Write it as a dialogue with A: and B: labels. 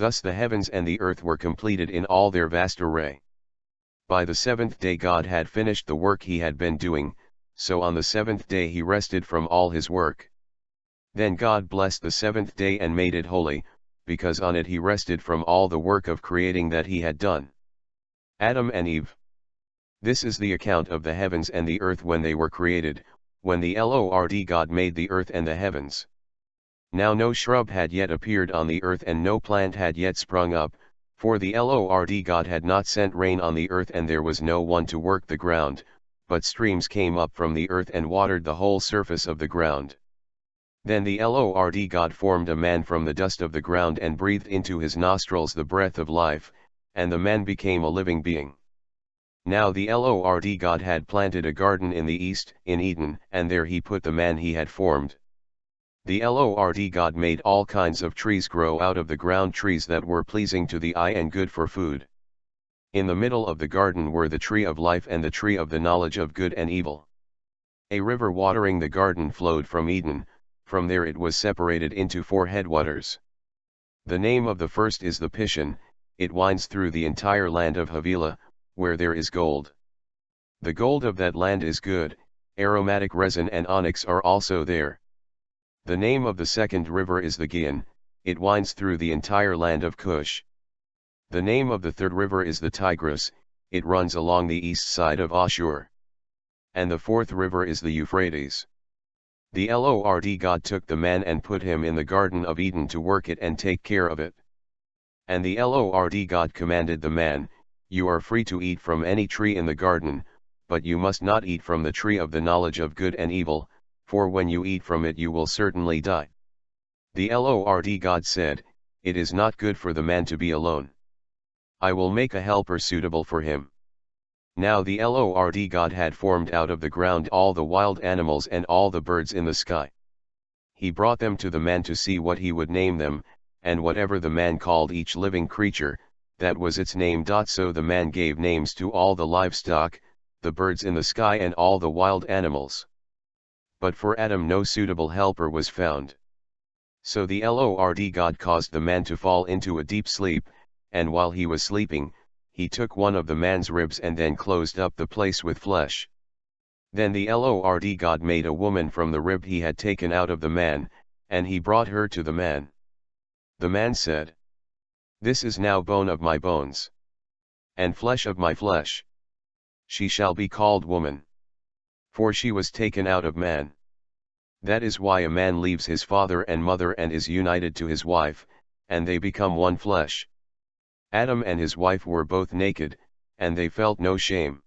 A: Thus the heavens and the earth were completed in all their vast array. By the seventh day God had finished the work he had been doing, so on the seventh day he rested from all his work. Then God blessed the seventh day and made it holy, because on it he rested from all the work of creating that he had done. Adam and Eve. This is the account of the heavens and the earth when they were created, when the Lord God made the earth and the heavens. Now no shrub had yet appeared on the earth and no plant had yet sprung up, for the Lord God had not sent rain on the earth and there was no one to work the ground, but streams came up from the earth and watered the whole surface of the ground. Then the Lord God formed a man from the dust of the ground and breathed into his nostrils the breath of life, and the man became a living being. Now the Lord God had planted a garden in the east, in Eden, and there he put the man he had formed. The Lord God made all kinds of trees grow out of the ground, trees that were pleasing to the eye and good for food. In the middle of the garden were the tree of life and the tree of the knowledge of good and evil. A river watering the garden flowed from Eden, from there it was separated into 4 headwaters. The name of the first is the Pishon, it winds through the entire land of Havilah, where there is gold. The gold of that land is good, aromatic resin and onyx are also there. The name of the second river is the Gihon, it winds through the entire land of Cush. The name of the third river is the Tigris, it runs along the east side of Ashur. And the fourth river is the Euphrates. The Lord God took the man and put him in the Garden of Eden to work it and take care of it. And the Lord God commanded the man, "You are free to eat from any tree in the garden, but you must not eat from the tree of the knowledge of good and evil, for when you eat from it you will certainly die." The Lord God said, "It is not good for the man to be alone. I will make a helper suitable for him." Now the Lord God had formed out of the ground all the wild animals and all the birds in the sky. He brought them to the man to see what he would name them, and whatever the man called each living creature, that was its name. So the man gave names to all the livestock, the birds in the sky and all the wild animals. But for Adam no suitable helper was found. So the Lord God caused the man to fall into a deep sleep, and while he was sleeping, he took one of the man's ribs and then closed up the place with flesh. Then the Lord God made a woman from the rib he had taken out of the man, and he brought her to the man. The man said, "This is now bone of my bones, and flesh of my flesh. She shall be called woman, for she was taken out of man. That is why a man leaves his father and mother and is united to his wife, and they become one flesh." Adam and his wife were both naked, and they felt no shame.